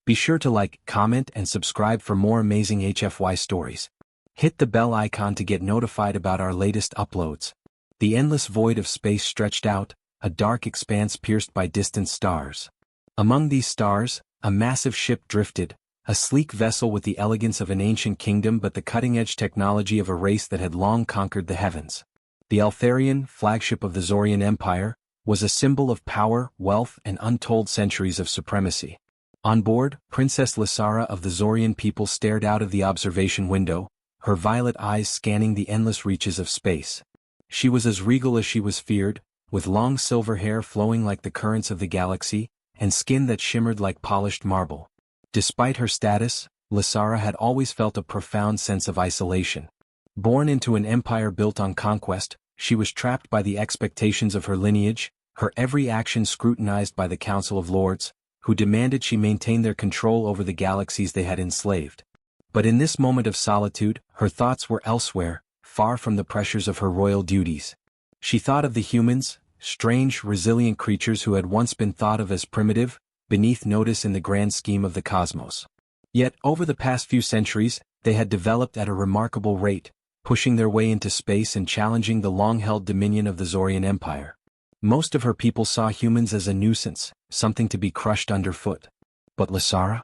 Be sure to like, comment, and subscribe for more amazing HFY stories. Hit the bell icon to get notified about our latest uploads. The endless void of space stretched out, a dark expanse pierced by distant stars. Among these stars, a massive ship drifted, a sleek vessel with the elegance of an ancient kingdom but the cutting-edge technology of a race that had long conquered the heavens. The Altharian, flagship of the Zorian Empire, was a symbol of power, wealth, and untold centuries of supremacy. On board, Princess Lysara of the Zorian people stared out of the observation window, her violet eyes scanning the endless reaches of space. She was as regal as she was feared, with long silver hair flowing like the currents of the galaxy, and skin that shimmered like polished marble. Despite her status, Lysara had always felt a profound sense of isolation. Born into an empire built on conquest, she was trapped by the expectations of her lineage, her every action scrutinized by the Council of Lords, who demanded she maintain their control over the galaxies they had enslaved. But in this moment of solitude, her thoughts were elsewhere, far from the pressures of her royal duties. She thought of the humans, strange, resilient creatures who had once been thought of as primitive, beneath notice in the grand scheme of the cosmos. Yet, over the past few centuries, they had developed at a remarkable rate, pushing their way into space and challenging the long-held dominion of the Zorian Empire. Most of her people saw humans as a nuisance, something to be crushed underfoot. But Lysara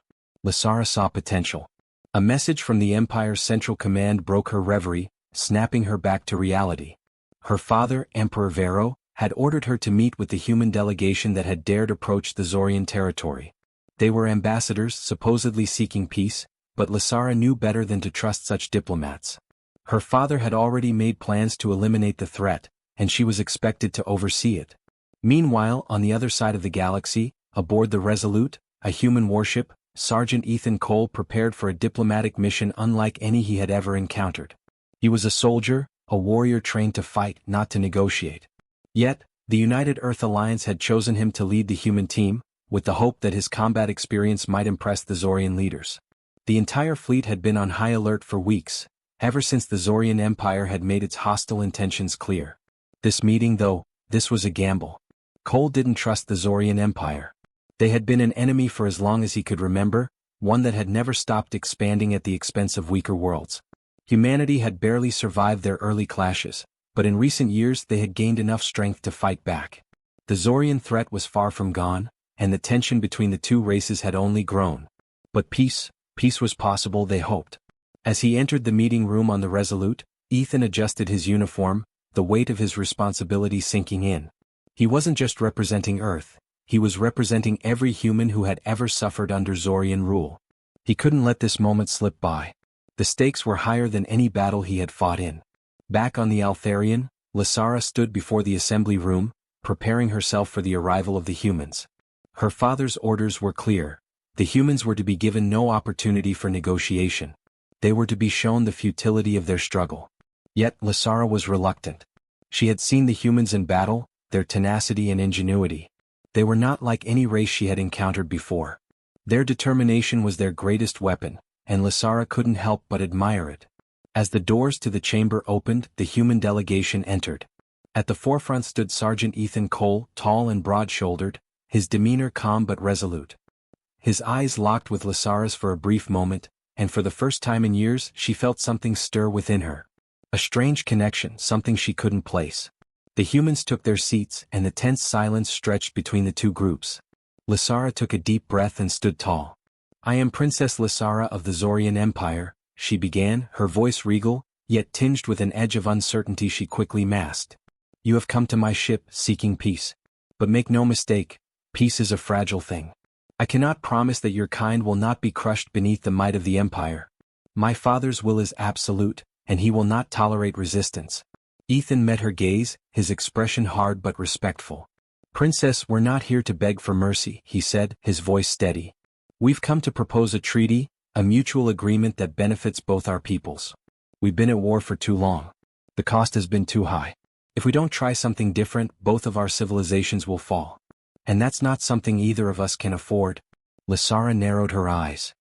saw potential. A message from the Empire's central command broke her reverie, snapping her back to reality. Her father, Emperor Vero, had ordered her to meet with the human delegation that had dared approach the Zorian territory. They were ambassadors supposedly seeking peace, but Lysara knew better than to trust such diplomats. Her father had already made plans to eliminate the threat, and she was expected to oversee it. Meanwhile, on the other side of the galaxy, aboard the Resolute, a human warship, Sergeant Ethan Cole prepared for a diplomatic mission unlike any he had ever encountered. He was a soldier, a warrior trained to fight, not to negotiate. Yet, the United Earth Alliance had chosen him to lead the human team, with the hope that his combat experience might impress the Zorian leaders. The entire fleet had been on high alert for weeks, ever since the Zorian Empire had made its hostile intentions clear. This meeting, though, this was a gamble. Cole didn't trust the Zorian Empire. They had been an enemy for as long as he could remember, one that had never stopped expanding at the expense of weaker worlds. Humanity had barely survived their early clashes, but in recent years they had gained enough strength to fight back. The Zorian threat was far from gone, and the tension between the two races had only grown. But peace was possible, they hoped. As he entered the meeting room on the Resolute, Ethan adjusted his uniform, the weight of his responsibility sinking in. He wasn't just representing Earth, he was representing every human who had ever suffered under Zorian rule. He couldn't let this moment slip by. The stakes were higher than any battle he had fought in. Back on the Altharian, Lysara stood before the assembly room, preparing herself for the arrival of the humans. Her father's orders were clear. The humans were to be given no opportunity for negotiation. They were to be shown the futility of their struggle. Yet Lysara was reluctant. She had seen the humans in battle, their tenacity and ingenuity. They were not like any race she had encountered before. Their determination was their greatest weapon, and Lysara couldn't help but admire it. As the doors to the chamber opened, the human delegation entered. At the forefront stood Sergeant Ethan Cole, tall and broad-shouldered, his demeanor calm but resolute. His eyes locked with Lysara's for a brief moment, and for the first time in years she felt something stir within her. A strange connection, something she couldn't place. The humans took their seats, and the tense silence stretched between the two groups. Lysara took a deep breath and stood tall. "I am Princess Lysara of the Zorian Empire," she began, her voice regal, yet tinged with an edge of uncertainty she quickly masked. "You have come to my ship, seeking peace. But make no mistake, peace is a fragile thing. I cannot promise that your kind will not be crushed beneath the might of the Empire. My father's will is absolute, and he will not tolerate resistance." Ethan met her gaze, his expression hard but respectful. "Princess, we're not here to beg for mercy," he said, his voice steady. "We've come to propose a treaty, a mutual agreement that benefits both our peoples. We've been at war for too long. The cost has been too high. If we don't try something different, both of our civilizations will fall. And that's not something either of us can afford." Lysara narrowed her eyes.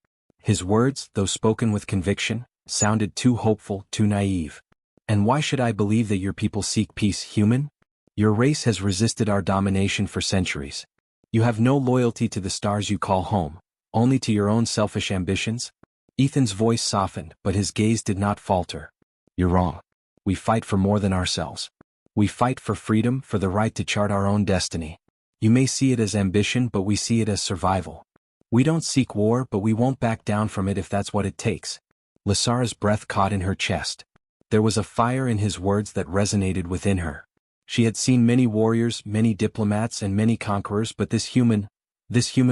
His words, though spoken with conviction, sounded too hopeful, too naive. "And why should I believe that your people seek peace, human? Your race has resisted our domination for centuries. You have no loyalty to the stars you call home, Only to your own selfish ambitions? Ethan's voice softened, but his gaze did not falter. You're wrong. We fight for more than ourselves. We fight for freedom, for the right to chart our own destiny. You may see it as ambition, but we see it as survival. We don't seek war, but we won't back down from it if that's what it takes. Lysara's breath caught in her chest. There was a fire in his words that resonated within her. She had seen many warriors, many diplomats, and many conquerors, but this human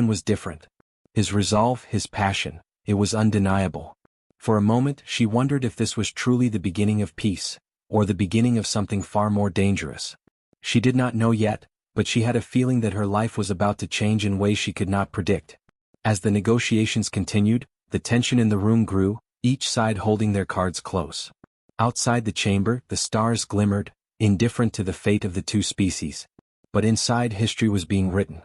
was different. His resolve, his passion, it was undeniable. For a moment, she wondered if this was truly the beginning of peace, or the beginning of something far more dangerous. She did not know yet, but she had a feeling that her life was about to change in ways she could not predict. As the negotiations continued, the tension in the room grew, each side holding their cards close. Outside the chamber, the stars glimmered, indifferent to the fate of the two species. But inside, history was being written.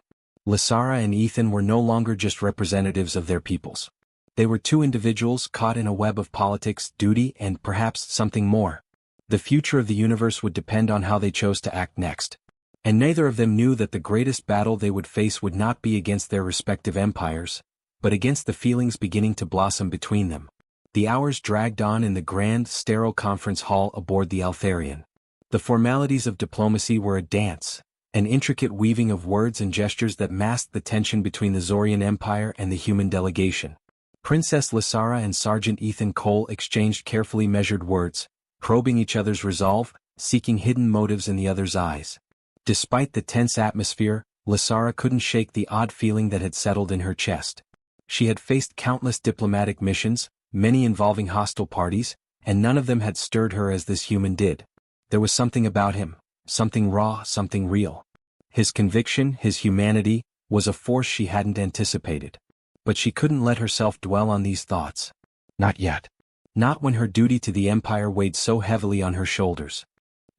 Lysara and Ethan were no longer just representatives of their peoples. They were two individuals caught in a web of politics, duty, and perhaps something more. The future of the universe would depend on how they chose to act next. And neither of them knew that the greatest battle they would face would not be against their respective empires, but against the feelings beginning to blossom between them. The hours dragged on in the grand, sterile conference hall aboard the Altharian. The formalities of diplomacy were a dance, an intricate weaving of words and gestures that masked the tension between the Zorian Empire and the human delegation. Princess Lysara and Sergeant Ethan Cole exchanged carefully measured words, probing each other's resolve, seeking hidden motives in the other's eyes. Despite the tense atmosphere, Lysara couldn't shake the odd feeling that had settled in her chest. She had faced countless diplomatic missions, many involving hostile parties, and none of them had stirred her as this human did. There was something about him, something raw, something real. His conviction, his humanity, was a force she hadn't anticipated. But she couldn't let herself dwell on these thoughts. Not yet. Not when her duty to the Empire weighed so heavily on her shoulders.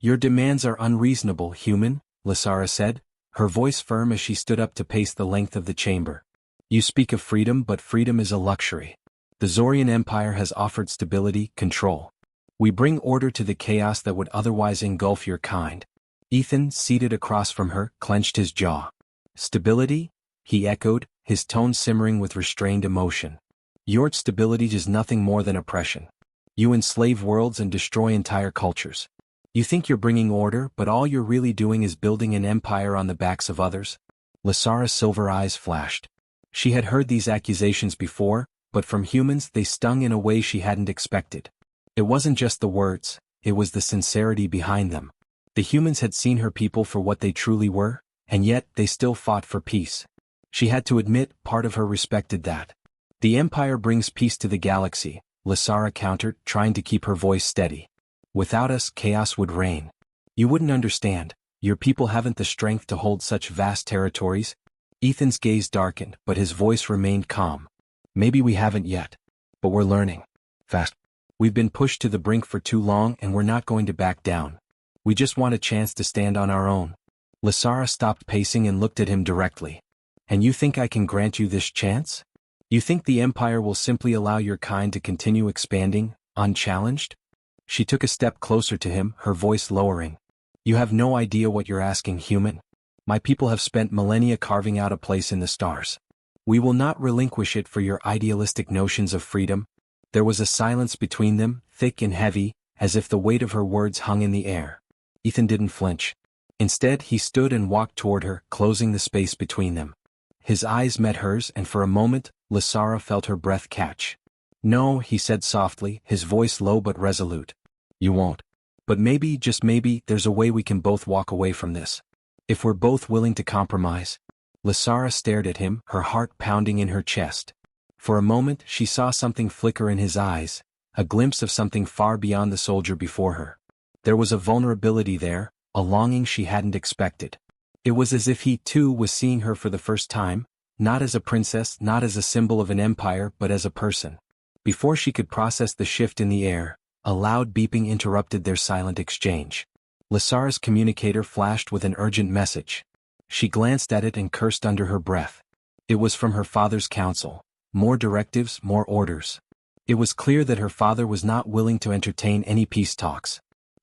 Your demands are unreasonable, human, Lysara said, her voice firm as she stood up to pace the length of the chamber. You speak of freedom, but freedom is a luxury. The Zorian Empire has offered stability, control. We bring order to the chaos that would otherwise engulf your kind. Ethan, seated across from her, clenched his jaw. Stability? He echoed, his tone simmering with restrained emotion. Your stability is nothing more than oppression. You enslave worlds and destroy entire cultures. You think you're bringing order, but all you're really doing is building an empire on the backs of others? Lysara's silver eyes flashed. She had heard these accusations before, but from humans they stung in a way she hadn't expected. It wasn't just the words, it was the sincerity behind them. The humans had seen her people for what they truly were, and yet they still fought for peace. She had to admit part of her respected that. The Empire brings peace to the galaxy, Lysara countered, trying to keep her voice steady. Without us, chaos would reign. You wouldn't understand, your people haven't the strength to hold such vast territories. Ethan's gaze darkened, but his voice remained calm. Maybe we haven't yet. But we're learning. Fast. We've been pushed to the brink for too long and we're not going to back down. We just want a chance to stand on our own. Lysara stopped pacing and looked at him directly. And you think I can grant you this chance? You think the Empire will simply allow your kind to continue expanding, unchallenged? She took a step closer to him, her voice lowering. You have no idea what you're asking, human. My people have spent millennia carving out a place in the stars. We will not relinquish it for your idealistic notions of freedom. There was a silence between them, thick and heavy, as if the weight of her words hung in the air. Ethan didn't flinch. Instead, he stood and walked toward her, closing the space between them. His eyes met hers, and for a moment, Lysara felt her breath catch. No, he said softly, his voice low but resolute. You won't. But maybe, just maybe, there's a way we can both walk away from this. If we're both willing to compromise. Lysara stared at him, her heart pounding in her chest. For a moment, she saw something flicker in his eyes, a glimpse of something far beyond the soldier before her. There was a vulnerability there, a longing she hadn't expected. It was as if he too was seeing her for the first time, not as a princess, not as a symbol of an empire, but as a person. Before she could process the shift in the air, a loud beeping interrupted their silent exchange. Lysara's communicator flashed with an urgent message. She glanced at it and cursed under her breath. It was from her father's council. More directives, more orders. It was clear that her father was not willing to entertain any peace talks.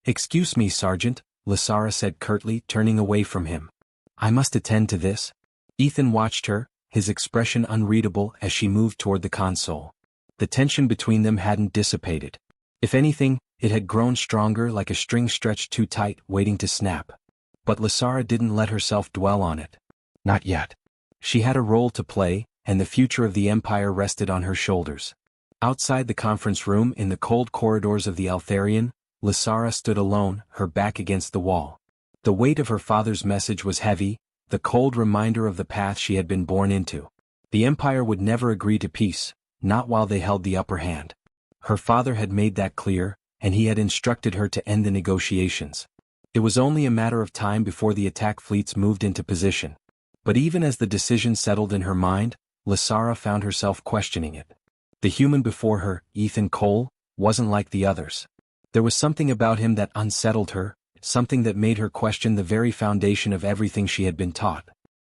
Excuse me, Sergeant, Lysara said curtly, turning away from him. I must attend to this. Ethan watched her, his expression unreadable as she moved toward the console. The tension between them hadn't dissipated. If anything, it had grown stronger, like a string stretched too tight, waiting to snap. But Lysara didn't let herself dwell on it. Not yet. She had a role to play, and the future of the Empire rested on her shoulders. Outside the conference room, in the cold corridors of the Altharian, Lysara stood alone, her back against the wall. The weight of her father's message was heavy, the cold reminder of the path she had been born into. The Empire would never agree to peace, not while they held the upper hand. Her father had made that clear, and he had instructed her to end the negotiations. It was only a matter of time before the attack fleets moved into position. But even as the decision settled in her mind, Lysara found herself questioning it. The human before her, Ethan Cole, wasn't like the others. There was something about him that unsettled her, something that made her question the very foundation of everything she had been taught.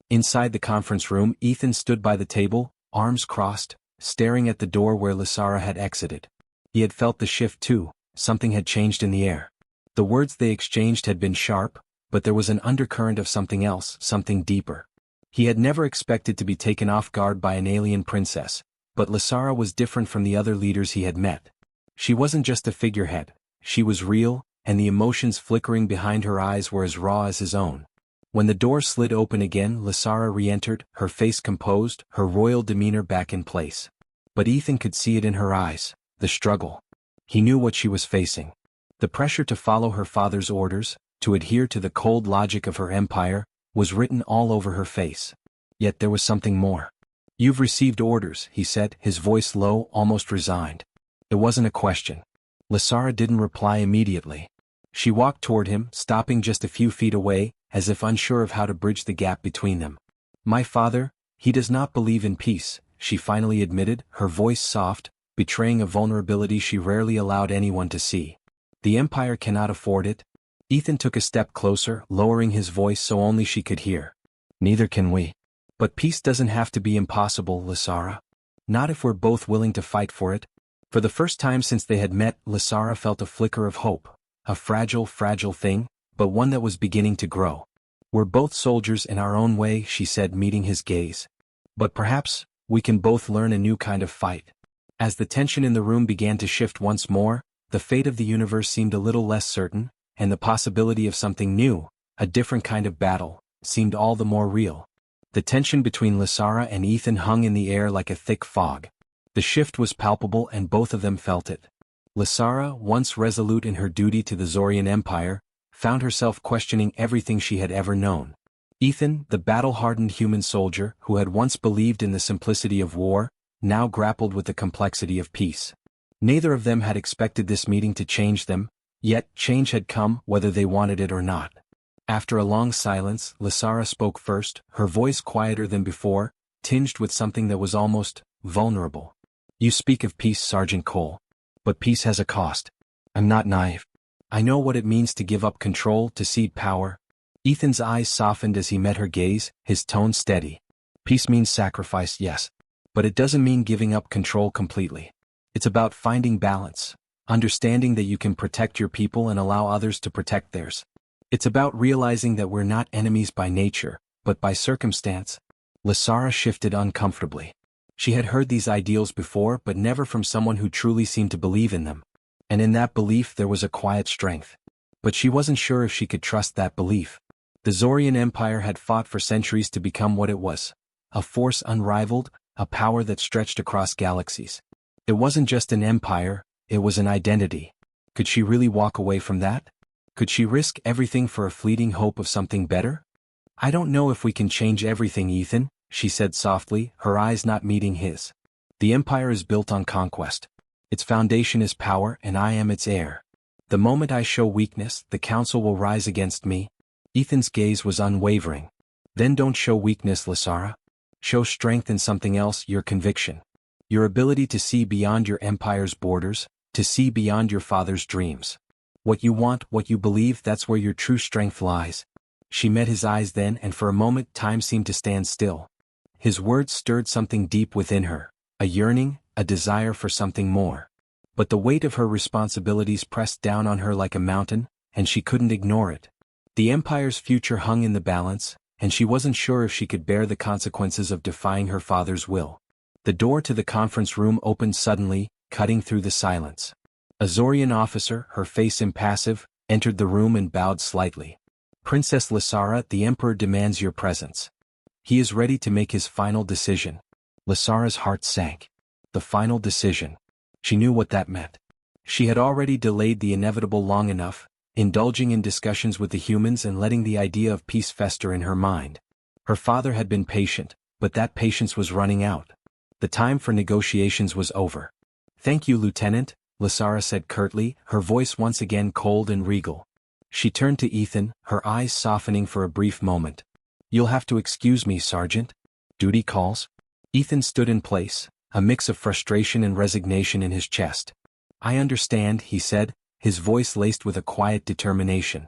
Inside the conference room, Ethan stood by the table, arms crossed, staring at the door where Lysara had exited. He had felt the shift too, something had changed in the air. The words they exchanged had been sharp, but there was an undercurrent of something else, something deeper. He had never expected to be taken off guard by an alien princess, but Lysara was different from the other leaders he had met. She wasn't just a figurehead, she was real, and the emotions flickering behind her eyes were as raw as his own. When the door slid open again, Lysara re-entered, her face composed, her royal demeanor back in place. But Ethan could see it in her eyes, the struggle. He knew what she was facing. The pressure to follow her father's orders, to adhere to the cold logic of her empire, was written all over her face. Yet there was something more. "You've received orders," he said, his voice low, almost resigned. It wasn't a question. Lysara didn't reply immediately. She walked toward him, stopping just a few feet away, as if unsure of how to bridge the gap between them. "My father, he does not believe in peace," she finally admitted, her voice soft, betraying a vulnerability she rarely allowed anyone to see. "The Empire cannot afford it." Ethan took a step closer, lowering his voice so only she could hear. "Neither can we. But peace doesn't have to be impossible, Lysara. Not if we're both willing to fight for it." For the first time since they had met, Lysara felt a flicker of hope. A fragile, fragile thing, but one that was beginning to grow. "We're both soldiers in our own way," she said, meeting his gaze. "But perhaps, we can both learn a new kind of fight." As the tension in the room began to shift once more, the fate of the universe seemed a little less certain, and the possibility of something new, a different kind of battle, seemed all the more real. The tension between Lysara and Ethan hung in the air like a thick fog. The shift was palpable and both of them felt it. Lysara, once resolute in her duty to the Zorian Empire, found herself questioning everything she had ever known. Ethan, the battle-hardened human soldier who had once believed in the simplicity of war, now grappled with the complexity of peace. Neither of them had expected this meeting to change them, yet change had come whether they wanted it or not. After a long silence, Lysara spoke first, her voice quieter than before, tinged with something that was almost vulnerable. "You speak of peace, Sergeant Cole. But peace has a cost. I'm not naive. I know what it means to give up control, to cede power." Ethan's eyes softened as he met her gaze, his tone steady. "Peace means sacrifice, yes. But it doesn't mean giving up control completely. It's about finding balance, understanding that you can protect your people and allow others to protect theirs. It's about realizing that we're not enemies by nature, but by circumstance." Lysara shifted uncomfortably. She had heard these ideals before, but never from someone who truly seemed to believe in them. And in that belief there was a quiet strength. But she wasn't sure if she could trust that belief. The Zorian Empire had fought for centuries to become what it was. A force unrivaled, a power that stretched across galaxies. It wasn't just an empire, it was an identity. Could she really walk away from that? Could she risk everything for a fleeting hope of something better? "I don't know if we can change everything, Ethan," she said softly, her eyes not meeting his. "The Empire is built on conquest. Its foundation is power, and I am its heir. The moment I show weakness, the Council will rise against me." Ethan's gaze was unwavering. "Then don't show weakness, Lysara. Show strength in something else, your conviction. Your ability to see beyond your empire's borders, to see beyond your father's dreams. What you want, what you believe, that's where your true strength lies." She met his eyes then, and for a moment time seemed to stand still. His words stirred something deep within her, a yearning, a desire for something more. But the weight of her responsibilities pressed down on her like a mountain, and she couldn't ignore it. The Empire's future hung in the balance, and she wasn't sure if she could bear the consequences of defying her father's will. The door to the conference room opened suddenly, cutting through the silence. A Zorian officer, her face impassive, entered the room and bowed slightly. "Princess Lysara, the Emperor demands your presence. He is ready to make his final decision." Lysara's heart sank. The final decision. She knew what that meant. She had already delayed the inevitable long enough, indulging in discussions with the humans and letting the idea of peace fester in her mind. Her father had been patient, but that patience was running out. The time for negotiations was over. "Thank you, Lieutenant," Lysara said curtly, her voice once again cold and regal. She turned to Ethan, her eyes softening for a brief moment. "You'll have to excuse me, Sergeant. Duty calls." Ethan stood in place, a mix of frustration and resignation in his chest. "I understand," he said, his voice laced with a quiet determination.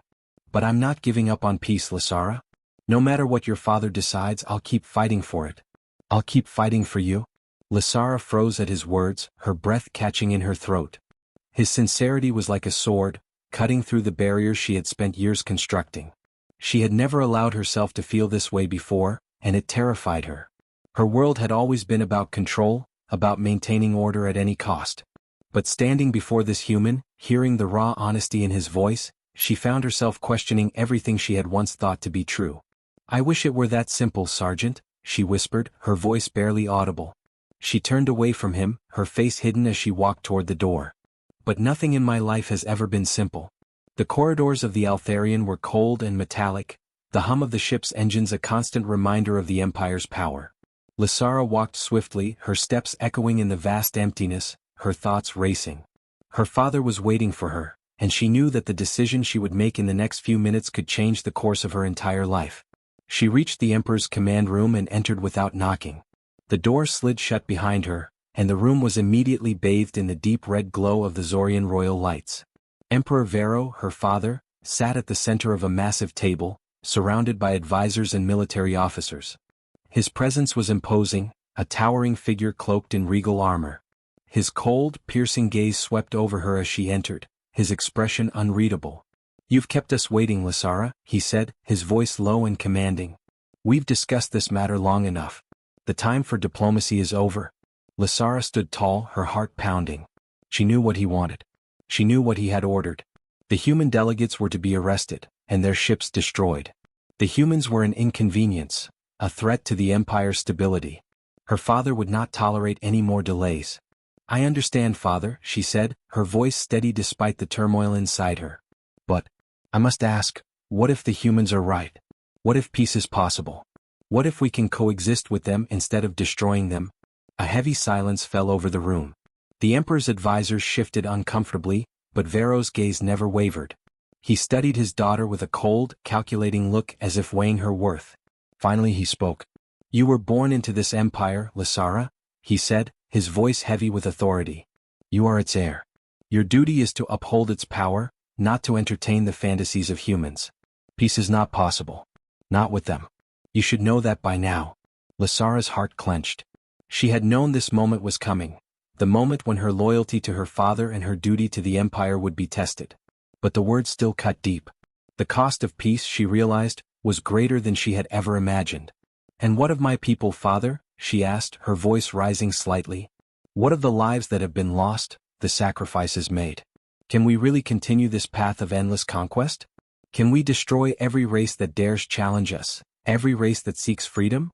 "But I'm not giving up on peace, Lysara. No matter what your father decides, I'll keep fighting for it. I'll keep fighting for you." Lysara froze at his words, her breath catching in her throat. His sincerity was like a sword, cutting through the barriers she had spent years constructing. She had never allowed herself to feel this way before, and it terrified her. Her world had always been about control, about maintaining order at any cost. But standing before this human, hearing the raw honesty in his voice, she found herself questioning everything she had once thought to be true. "I wish it were that simple, Sergeant," she whispered, her voice barely audible. She turned away from him, her face hidden as she walked toward the door. "But nothing in my life has ever been simple." The corridors of the Altharian were cold and metallic, the hum of the ship's engines a constant reminder of the Empire's power. Lysara walked swiftly, her steps echoing in the vast emptiness, her thoughts racing. Her father was waiting for her, and she knew that the decision she would make in the next few minutes could change the course of her entire life. She reached the Emperor's command room and entered without knocking. The door slid shut behind her, and the room was immediately bathed in the deep red glow of the Zorian royal lights. Emperor Vero, her father, sat at the center of a massive table, surrounded by advisors and military officers. His presence was imposing, a towering figure cloaked in regal armor. His cold, piercing gaze swept over her as she entered, his expression unreadable. "You've kept us waiting, Lysara," he said, his voice low and commanding. "We've discussed this matter long enough. The time for diplomacy is over." Lysara stood tall, her heart pounding. She knew what he wanted. She knew what he had ordered. The human delegates were to be arrested, and their ships destroyed. The humans were an inconvenience, a threat to the Empire's stability. Her father would not tolerate any more delays. "I understand, Father," she said, her voice steady despite the turmoil inside her. "But, I must ask, what if the humans are right? What if peace is possible? What if we can coexist with them instead of destroying them?" A heavy silence fell over the room. The Emperor's advisors shifted uncomfortably, but Vero's gaze never wavered. He studied his daughter with a cold, calculating look as if weighing her worth. Finally he spoke. "You were born into this empire, Lysara," he said, his voice heavy with authority. "You are its heir. Your duty is to uphold its power, not to entertain the fantasies of humans. Peace is not possible. Not with them. You should know that by now." Lysara's heart clenched. She had known this moment was coming, the moment when her loyalty to her father and her duty to the Empire would be tested. But the words still cut deep. The cost of peace, she realized, was greater than she had ever imagined. "And what of my people, Father?" she asked, her voice rising slightly. "What of the lives that have been lost, the sacrifices made? Can we really continue this path of endless conquest? Can we destroy every race that dares challenge us, every race that seeks freedom?"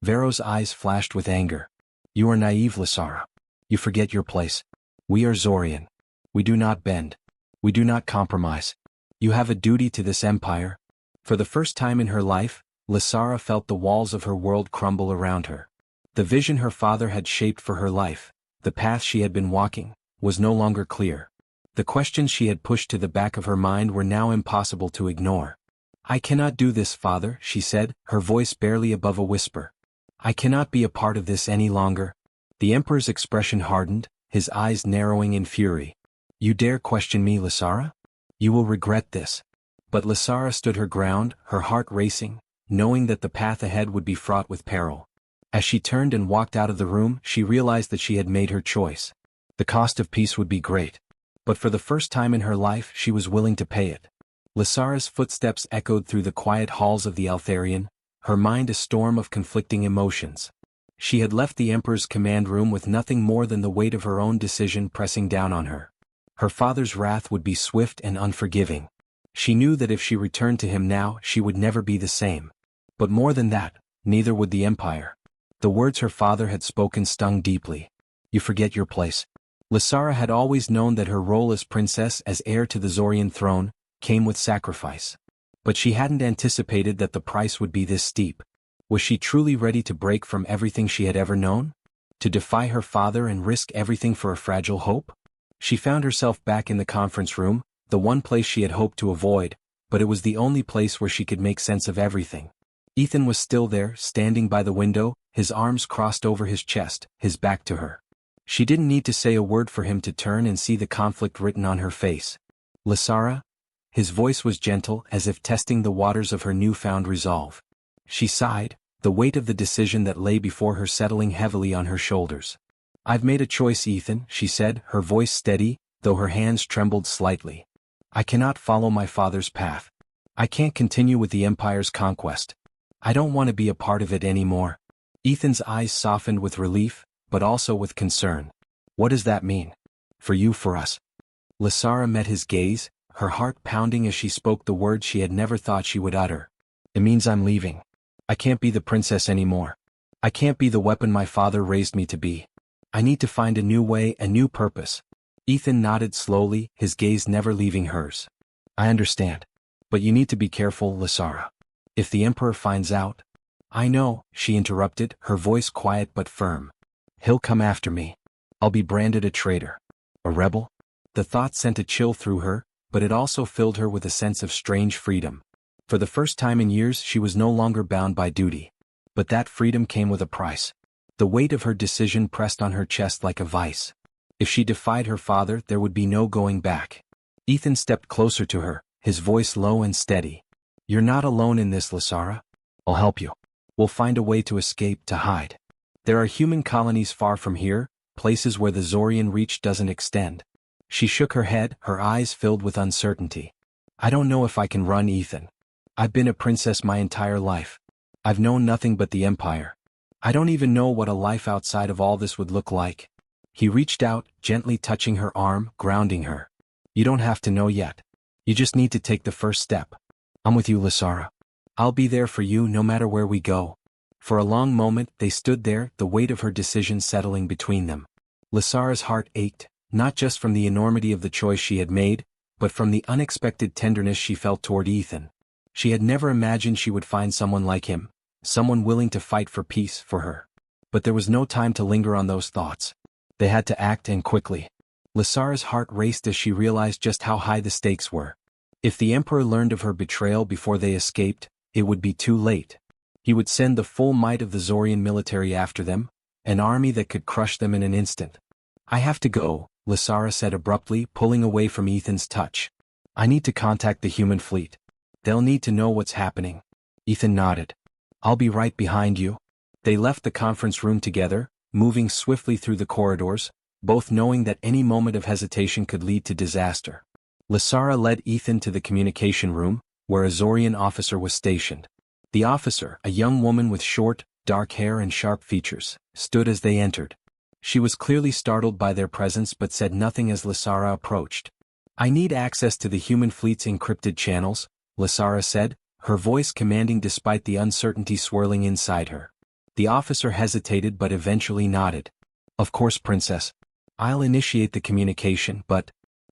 Vero's eyes flashed with anger. "You are naive, Lysara. You forget your place. We are Zorian. We do not bend. We do not compromise. You have a duty to this empire." For the first time in her life, Lysara felt the walls of her world crumble around her. The vision her father had shaped for her life, the path she had been walking, was no longer clear. The questions she had pushed to the back of her mind were now impossible to ignore. "I cannot do this, Father," she said, her voice barely above a whisper. "I cannot be a part of this any longer." The Emperor's expression hardened, his eyes narrowing in fury. "You dare question me, Lysara? You will regret this." But Lysara stood her ground, her heart racing, knowing that the path ahead would be fraught with peril. As she turned and walked out of the room, she realized that she had made her choice. The cost of peace would be great. But for the first time in her life, she was willing to pay it. Lysara's footsteps echoed through the quiet halls of the Altharian, her mind a storm of conflicting emotions. She had left the Emperor's command room with nothing more than the weight of her own decision pressing down on her. Her father's wrath would be swift and unforgiving. She knew that if she returned to him now, she would never be the same. But more than that, neither would the Empire. The words her father had spoken stung deeply. You forget your place. Lysara had always known that her role as princess, as heir to the Zorian throne, came with sacrifice. But she hadn't anticipated that the price would be this steep. Was she truly ready to break from everything she had ever known? To defy her father and risk everything for a fragile hope? She found herself back in the conference room, the one place she had hoped to avoid, but it was the only place where she could make sense of everything. Ethan was still there, standing by the window, his arms crossed over his chest, his back to her. She didn't need to say a word for him to turn and see the conflict written on her face. Lysara? His voice was gentle, as if testing the waters of her newfound resolve. She sighed, the weight of the decision that lay before her settling heavily on her shoulders. I've made a choice, Ethan, she said, her voice steady, though her hands trembled slightly. I cannot follow my father's path. I can't continue with the Empire's conquest. I don't want to be a part of it anymore. Ethan's eyes softened with relief, but also with concern. What does that mean? For you, for us? Lysara met his gaze, her heart pounding as she spoke the words she had never thought she would utter. It means I'm leaving. I can't be the princess anymore. I can't be the weapon my father raised me to be. I need to find a new way, a new purpose. Ethan nodded slowly, his gaze never leaving hers. I understand. But you need to be careful, Lysara. If the Emperor finds out... I know, she interrupted, her voice quiet but firm. He'll come after me. I'll be branded a traitor. A rebel? The thought sent a chill through her, but it also filled her with a sense of strange freedom. For the first time in years she was no longer bound by duty. But that freedom came with a price. The weight of her decision pressed on her chest like a vice. If she defied her father, there would be no going back. Ethan stepped closer to her, his voice low and steady. You're not alone in this, Lysara. I'll help you. We'll find a way to escape, to hide. There are human colonies far from here, places where the Zorian reach doesn't extend. She shook her head, her eyes filled with uncertainty. I don't know if I can run, Ethan. I've been a princess my entire life. I've known nothing but the Empire. I don't even know what a life outside of all this would look like. He reached out, gently touching her arm, grounding her. You don't have to know yet. You just need to take the first step. I'm with you, Lysara. I'll be there for you no matter where we go. For a long moment they stood there, the weight of her decision settling between them. Lysara's heart ached, not just from the enormity of the choice she had made, but from the unexpected tenderness she felt toward Ethan. She had never imagined she would find someone like him, someone willing to fight for peace for her. But there was no time to linger on those thoughts. They had to act, and quickly. Lysara's heart raced as she realized just how high the stakes were. If the Emperor learned of her betrayal before they escaped, it would be too late. He would send the full might of the Zorian military after them, an army that could crush them in an instant. I have to go, Lysara said abruptly, pulling away from Ethan's touch. I need to contact the human fleet. They'll need to know what's happening. Ethan nodded. I'll be right behind you. They left the conference room together, moving swiftly through the corridors, both knowing that any moment of hesitation could lead to disaster. Lysara led Ethan to the communication room, where a Zorian officer was stationed. The officer, a young woman with short, dark hair and sharp features, stood as they entered. She was clearly startled by their presence but said nothing as Lysara approached. I need access to the human fleet's encrypted channels, Lysara said, her voice commanding despite the uncertainty swirling inside her. The officer hesitated but eventually nodded. Of course, Princess. I'll initiate the communication, but...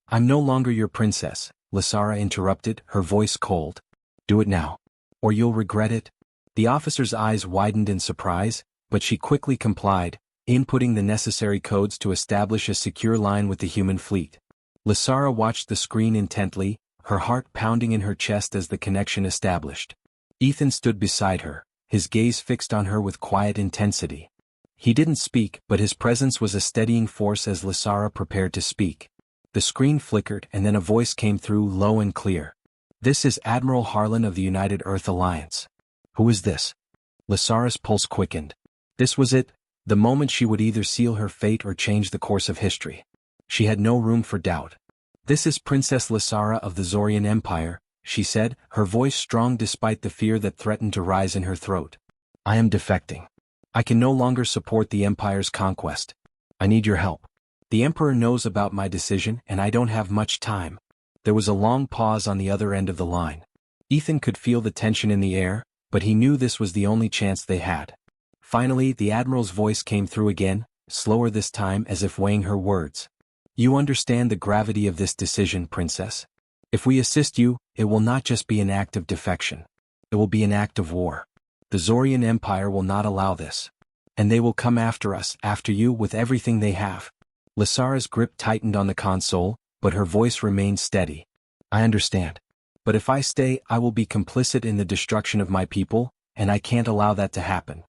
I'm no longer your princess, Lysara interrupted, her voice cold. Do it now. Or you'll regret it. The officer's eyes widened in surprise, but she quickly complied, inputting the necessary codes to establish a secure line with the human fleet. Lysara watched the screen intently, her heart pounding in her chest as the connection established. Ethan stood beside her, his gaze fixed on her with quiet intensity. He didn't speak, but his presence was a steadying force as Lysara prepared to speak. The screen flickered and then a voice came through low and clear. This is Admiral Harlan of the United Earth Alliance. Who is this? Lysara's pulse quickened. This was it, the moment she would either seal her fate or change the course of history. She had no room for doubt. This is Princess Lysara of the Zorian Empire, she said, her voice strong despite the fear that threatened to rise in her throat. I am defecting. I can no longer support the Empire's conquest. I need your help. The Emperor knows about my decision and I don't have much time. There was a long pause on the other end of the line. Ethan could feel the tension in the air, but he knew this was the only chance they had. Finally, the Admiral's voice came through again, slower this time as if weighing her words. You understand the gravity of this decision, Princess. If we assist you, it will not just be an act of defection. It will be an act of war. The Zorian Empire will not allow this. And they will come after us, after you, with everything they have. Lysara's grip tightened on the console, but her voice remained steady. I understand. But if I stay, I will be complicit in the destruction of my people, and I can't allow that to happen.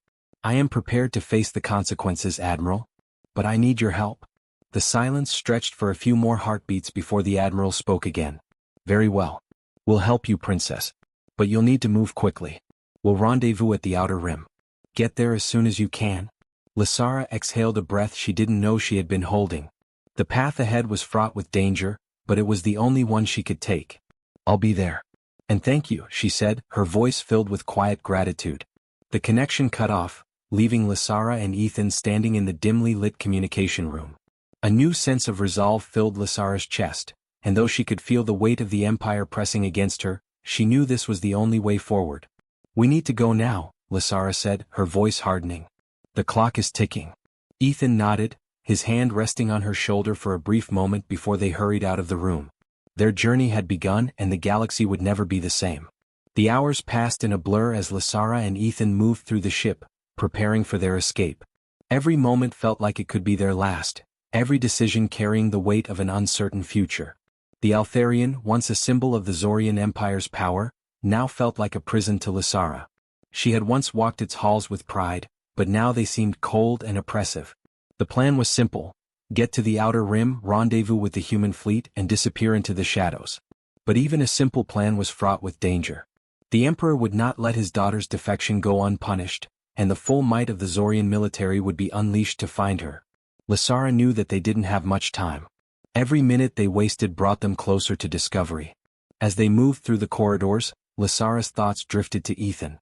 I am prepared to face the consequences, Admiral. But I need your help. The silence stretched for a few more heartbeats before the Admiral spoke again. Very well. We'll help you, Princess. But you'll need to move quickly. We'll rendezvous at the Outer Rim. Get there as soon as you can. Lysara exhaled a breath she didn't know she had been holding. The path ahead was fraught with danger, but it was the only one she could take. I'll be there. And thank you, she said, her voice filled with quiet gratitude. The connection cut off, leaving Lysara and Ethan standing in the dimly lit communication room. A new sense of resolve filled Lysara's chest, and though she could feel the weight of the Empire pressing against her, she knew this was the only way forward. We need to go now, Lysara said, her voice hardening. The clock is ticking. Ethan nodded, his hand resting on her shoulder for a brief moment before they hurried out of the room. Their journey had begun and the galaxy would never be the same. The hours passed in a blur as Lysara and Ethan moved through the ship, preparing for their escape. Every moment felt like it could be their last, every decision carrying the weight of an uncertain future. The Altharian, once a symbol of the Zorian Empire's power, now felt like a prison to Lysara. She had once walked its halls with pride, but now they seemed cold and oppressive. The plan was simple: get to the Outer Rim, rendezvous with the human fleet, and disappear into the shadows. But even a simple plan was fraught with danger. The Emperor would not let his daughter's defection go unpunished, and the full might of the Zorian military would be unleashed to find her. Lysara knew that they didn't have much time. Every minute they wasted brought them closer to discovery. As they moved through the corridors, Lysara's thoughts drifted to Ethan.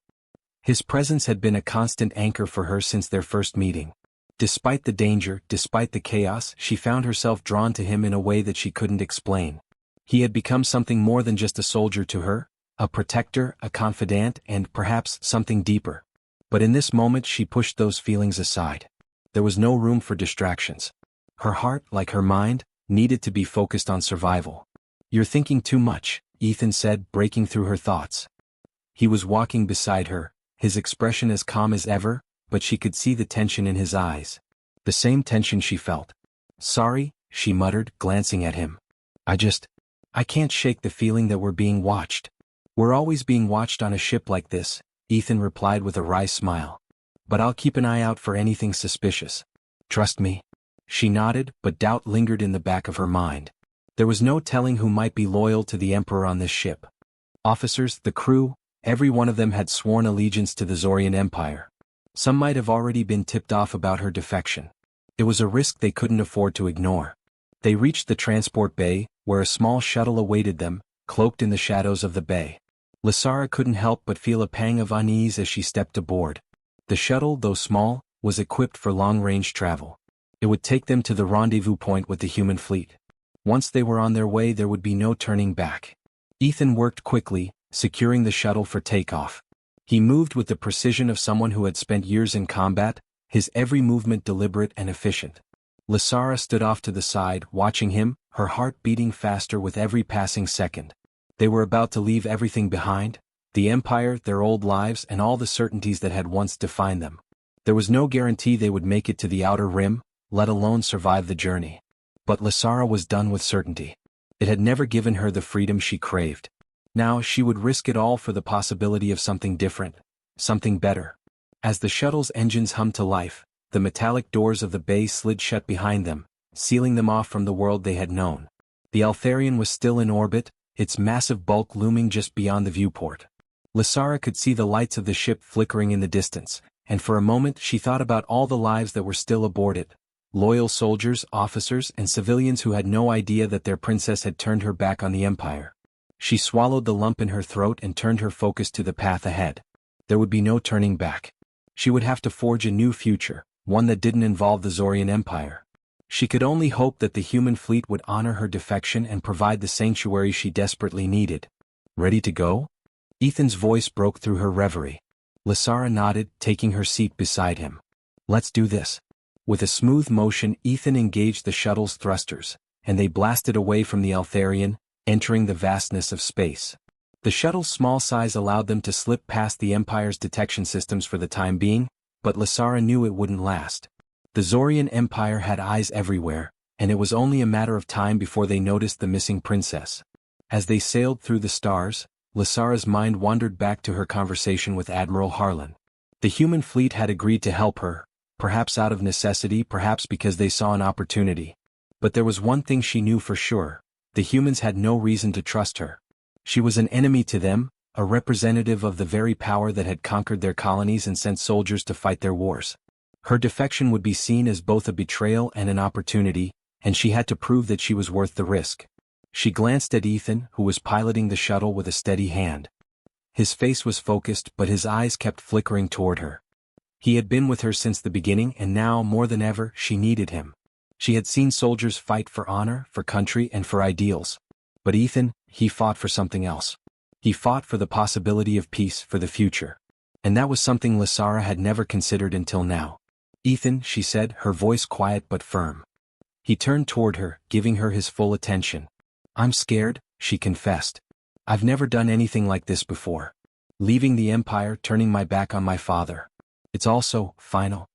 His presence had been a constant anchor for her since their first meeting. Despite the danger, despite the chaos, she found herself drawn to him in a way that she couldn't explain. He had become something more than just a soldier to her, a protector, a confidant, and perhaps something deeper. But in this moment she pushed those feelings aside. There was no room for distractions. Her heart, like her mind, needed to be focused on survival. You're thinking too much, Ethan said, breaking through her thoughts. He was walking beside her, his expression as calm as ever, but she could see the tension in his eyes. The same tension she felt. Sorry, she muttered, glancing at him. I can't shake the feeling that we're being watched. We're always being watched on a ship like this, Ethan replied with a wry smile. But I'll keep an eye out for anything suspicious. Trust me. She nodded, but doubt lingered in the back of her mind. There was no telling who might be loyal to the Emperor on this ship. Officers, the crew, every one of them had sworn allegiance to the Zorian Empire. Some might have already been tipped off about her defection. It was a risk they couldn't afford to ignore. They reached the transport bay, where a small shuttle awaited them, cloaked in the shadows of the bay. Lysara couldn't help but feel a pang of unease as she stepped aboard. The shuttle, though small, was equipped for long-range travel. It would take them to the rendezvous point with the human fleet. Once they were on their way, there would be no turning back. Ethan worked quickly, securing the shuttle for takeoff. He moved with the precision of someone who had spent years in combat, his every movement deliberate and efficient. Lysara stood off to the side, watching him, her heart beating faster with every passing second. They were about to leave everything behind, the Empire, their old lives, and all the certainties that had once defined them. There was no guarantee they would make it to the Outer Rim, let alone survive the journey. But Lysara was done with certainty. It had never given her the freedom she craved. Now she would risk it all for the possibility of something different, something better. As the shuttle's engines hummed to life, the metallic doors of the bay slid shut behind them, sealing them off from the world they had known. The Altharian was still in orbit, its massive bulk looming just beyond the viewport. Lysara could see the lights of the ship flickering in the distance, and for a moment she thought about all the lives that were still aboard it. Loyal soldiers, officers, and civilians who had no idea that their princess had turned her back on the Empire. She swallowed the lump in her throat and turned her focus to the path ahead. There would be no turning back. She would have to forge a new future, one that didn't involve the Zorian Empire. She could only hope that the human fleet would honor her defection and provide the sanctuary she desperately needed. Ready to go? Ethan's voice broke through her reverie. Lysara nodded, taking her seat beside him. Let's do this. With a smooth motion, Ethan engaged the shuttle's thrusters, and they blasted away from the Eltharion, entering the vastness of space. The shuttle's small size allowed them to slip past the Empire's detection systems for the time being, but Lysara knew it wouldn't last. The Zorian Empire had eyes everywhere, and it was only a matter of time before they noticed the missing princess. As they sailed through the stars, Lysara's mind wandered back to her conversation with Admiral Harlan. The human fleet had agreed to help her, perhaps out of necessity, perhaps because they saw an opportunity. But there was one thing she knew for sure: the humans had no reason to trust her. She was an enemy to them, a representative of the very power that had conquered their colonies and sent soldiers to fight their wars. Her defection would be seen as both a betrayal and an opportunity, and she had to prove that she was worth the risk. She glanced at Ethan, who was piloting the shuttle with a steady hand. His face was focused, but his eyes kept flickering toward her. He had been with her since the beginning, and now, more than ever, she needed him. She had seen soldiers fight for honor, for country, and for ideals. But Ethan, he fought for something else. He fought for the possibility of peace, for the future. And that was something Lysara had never considered until now. Ethan, she said, her voice quiet but firm. He turned toward her, giving her his full attention. I'm scared, she confessed. I've never done anything like this before. Leaving the Empire, turning my back on my father. It's all so final.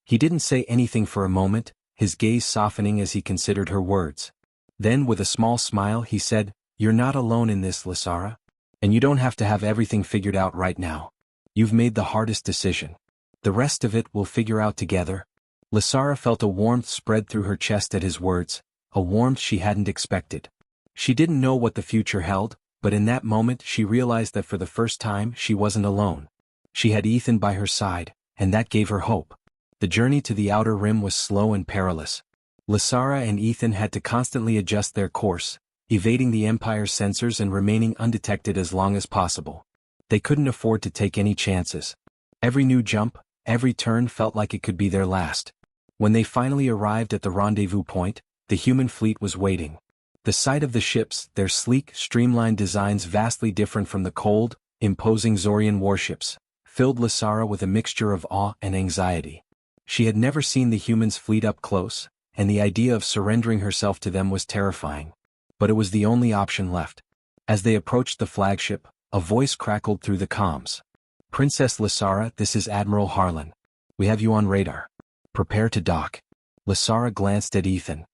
He didn't say anything for a moment, his gaze softening as he considered her words. Then, with a small smile, he said, You're not alone in this, Lysara. And you don't have to have everything figured out right now. You've made the hardest decision. The rest of it we'll figure out together. Lysara felt a warmth spread through her chest at his words, a warmth she hadn't expected. She didn't know what the future held, but in that moment she realized that for the first time she wasn't alone. She had Ethan by her side, and that gave her hope. The journey to the Outer Rim was slow and perilous. Lysara and Ethan had to constantly adjust their course, evading the Empire's sensors and remaining undetected as long as possible. They couldn't afford to take any chances. Every new jump, every turn felt like it could be their last. When they finally arrived at the rendezvous point, the human fleet was waiting. The sight of the ships, their sleek, streamlined designs vastly different from the cold, imposing Zorian warships, filled Lysara with a mixture of awe and anxiety. She had never seen the humans' fleet up close, and the idea of surrendering herself to them was terrifying. But it was the only option left. As they approached the flagship, a voice crackled through the comms. Princess Lysara, this is Admiral Harlan. We have you on radar. Prepare to dock. Lysara glanced at Ethan.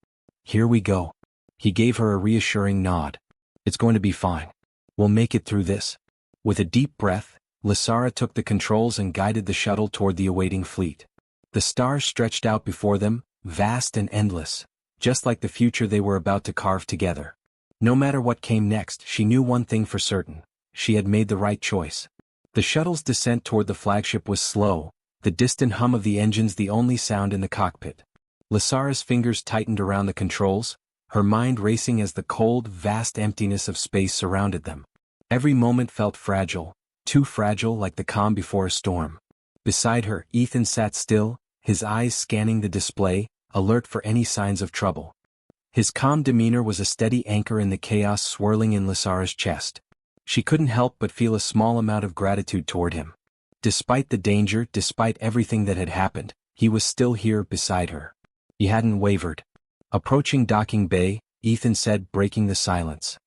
Here we go. He gave her a reassuring nod. It's going to be fine. We'll make it through this. With a deep breath, Lysara took the controls and guided the shuttle toward the awaiting fleet. The stars stretched out before them, vast and endless, just like the future they were about to carve together. No matter what came next, she knew one thing for certain: she had made the right choice. The shuttle's descent toward the flagship was slow, the distant hum of the engines the only sound in the cockpit. Lysara's fingers tightened around the controls, her mind racing as the cold, vast emptiness of space surrounded them. Every moment felt fragile, too fragile, like the calm before a storm. Beside her, Ethan sat still, his eyes scanning the display, alert for any signs of trouble. His calm demeanor was a steady anchor in the chaos swirling in Lysara's chest. She couldn't help but feel a small amount of gratitude toward him. Despite the danger, despite everything that had happened, he was still here beside her. He hadn't wavered. Approaching docking bay, Ethan said, breaking the silence.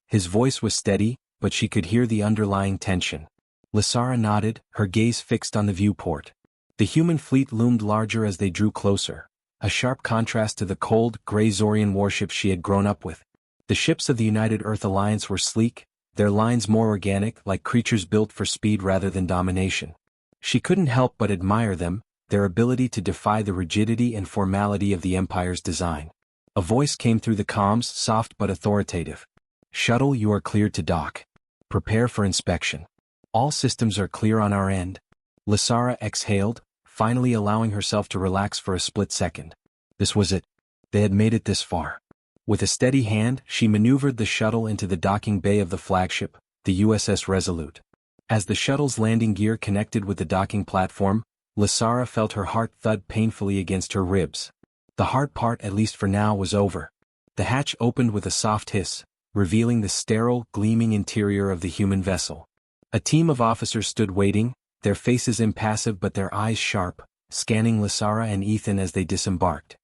His voice was steady, but she could hear the underlying tension. Lysara nodded, her gaze fixed on the viewport. The human fleet loomed larger as they drew closer, a sharp contrast to the cold, gray Zorian warships she had grown up with. The ships of the United Earth Alliance were sleek, their lines more organic, like creatures built for speed rather than domination. She couldn't help but admire them, their ability to defy the rigidity and formality of the Empire's design. A voice came through the comms, soft but authoritative. Shuttle, you are cleared to dock. Prepare for inspection. All systems are clear on our end. Lysara exhaled, finally allowing herself to relax for a split second. This was it. They had made it this far. With a steady hand, she maneuvered the shuttle into the docking bay of the flagship, the USS Resolute. As the shuttle's landing gear connected with the docking platform, Lysara felt her heart thud painfully against her ribs. The hard part, at least for now, was over. The hatch opened with a soft hiss, revealing the sterile, gleaming interior of the human vessel. A team of officers stood waiting, their faces impassive but their eyes sharp, scanning Lysara and Ethan as they disembarked.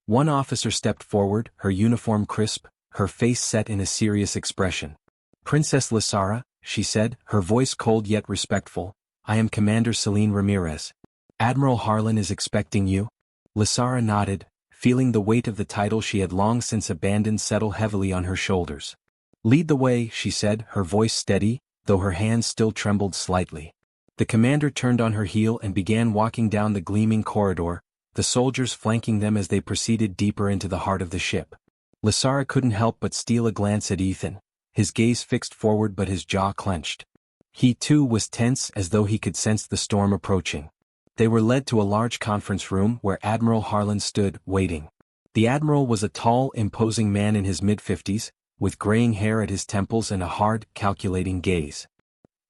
One officer stepped forward, her uniform crisp, her face set in a serious expression. "Princess Lysara," she said, her voice cold yet respectful, "I am Commander Celine Ramirez. Admiral Harlan is expecting you." Lysara nodded, feeling the weight of the title she had long since abandoned settle heavily on her shoulders. "Lead the way," she said, her voice steady, though her hands still trembled slightly. The commander turned on her heel and began walking down the gleaming corridor, the soldiers flanking them as they proceeded deeper into the heart of the ship. Lysara couldn't help but steal a glance at Ethan, his gaze fixed forward but his jaw clenched. He too was tense, as though he could sense the storm approaching. They were led to a large conference room where Admiral Harlan stood, waiting. The admiral was a tall, imposing man in his mid-50s, with graying hair at his temples and a hard, calculating gaze.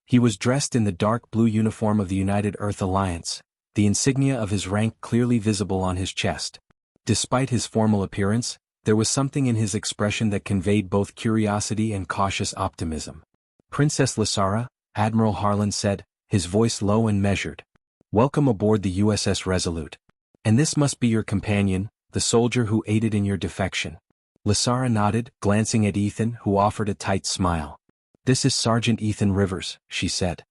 He was dressed in the dark blue uniform of the United Earth Alliance, the insignia of his rank clearly visible on his chest. Despite his formal appearance, there was something in his expression that conveyed both curiosity and cautious optimism. "Princess Lysara," Admiral Harlan said, his voice low and measured. "Welcome aboard the USS Resolute. And this must be your companion, the soldier who aided in your defection." Lysara nodded, glancing at Ethan, who offered a tight smile. "This is Sergeant Ethan Rivers," she said.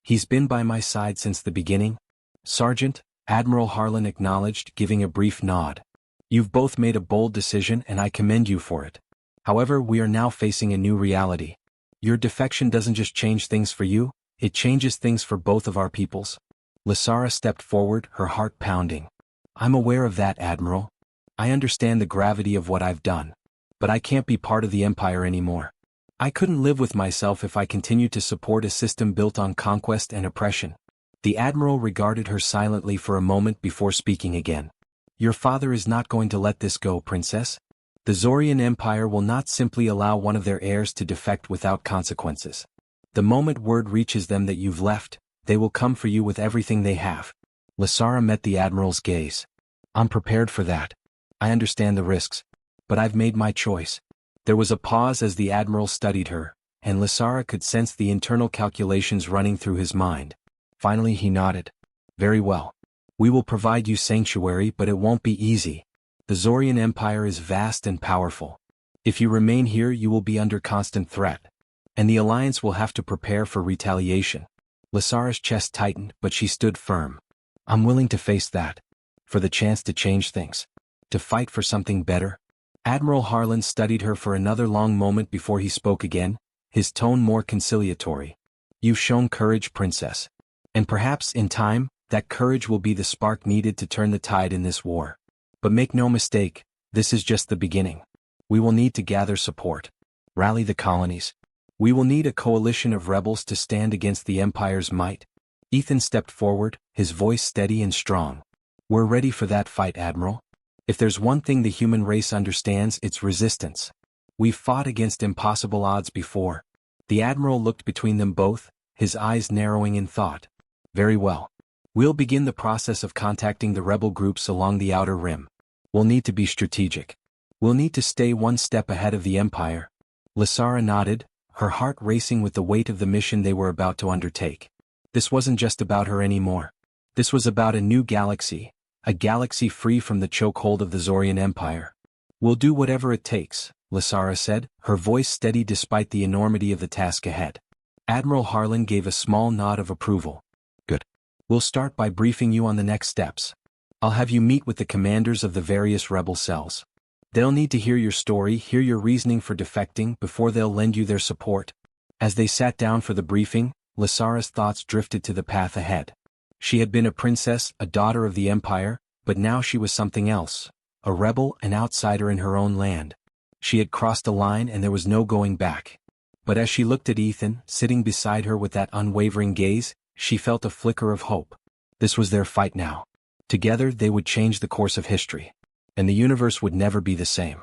"He's been by my side since the beginning." "Sergeant," Admiral Harlan acknowledged, giving a brief nod. "You've both made a bold decision and I commend you for it. However, we are now facing a new reality. Your defection doesn't just change things for you, it changes things for both of our peoples." Lysara stepped forward, her heart pounding. "I'm aware of that, Admiral. I understand the gravity of what I've done. But I can't be part of the Empire anymore. I couldn't live with myself if I continued to support a system built on conquest and oppression." The Admiral regarded her silently for a moment before speaking again. "Your father is not going to let this go, Princess. The Zorian Empire will not simply allow one of their heirs to defect without consequences. The moment word reaches them that you've left, they will come for you with everything they have." Lysara met the Admiral's gaze. "I'm prepared for that. I understand the risks. But I've made my choice." There was a pause as the Admiral studied her, and Lysara could sense the internal calculations running through his mind. Finally he nodded. "Very well. We will provide you sanctuary, but it won't be easy. The Zorian Empire is vast and powerful. If you remain here you will be under constant threat. And the Alliance will have to prepare for retaliation." Lysara's chest tightened, but she stood firm. "I'm willing to face that. For the chance to change things. To fight for something better." Admiral Harlan studied her for another long moment before he spoke again, his tone more conciliatory. "You've shown courage, Princess. And perhaps, in time, that courage will be the spark needed to turn the tide in this war. But make no mistake, this is just the beginning. We will need to gather support. Rally the colonies. We will need a coalition of rebels to stand against the Empire's might." Ethan stepped forward, his voice steady and strong. "We're ready for that fight, Admiral. If there's one thing the human race understands, it's resistance. We've fought against impossible odds before." The Admiral looked between them both, his eyes narrowing in thought. "Very well. We'll begin the process of contacting the rebel groups along the outer rim. We'll need to be strategic. We'll need to stay one step ahead of the Empire." Lysara nodded, her heart racing with the weight of the mission they were about to undertake. This wasn't just about her anymore. This was about a new galaxy, a galaxy free from the chokehold of the Zorian Empire. "We'll do whatever it takes," Lysara said, her voice steady despite the enormity of the task ahead. Admiral Harlan gave a small nod of approval. "Good. We'll start by briefing you on the next steps. I'll have you meet with the commanders of the various rebel cells. They'll need to hear your story, hear your reasoning for defecting before they'll lend you their support." As they sat down for the briefing, Lysara's thoughts drifted to the path ahead. She had been a princess, a daughter of the Empire, but now she was something else, a rebel, an outsider in her own land. She had crossed a line and there was no going back. But as she looked at Ethan, sitting beside her with that unwavering gaze, she felt a flicker of hope. This was their fight now. Together they would change the course of history. And the universe would never be the same.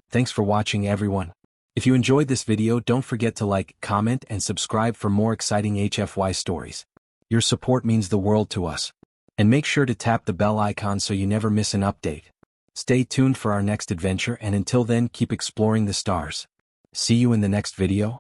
Thanks for watching, everyone. If you enjoyed this video, don't forget to like, comment, and subscribe for more exciting HFY stories. Your support means the world to us. And make sure to tap the bell icon so you never miss an update. Stay tuned for our next adventure, and until then, keep exploring the stars. See you in the next video.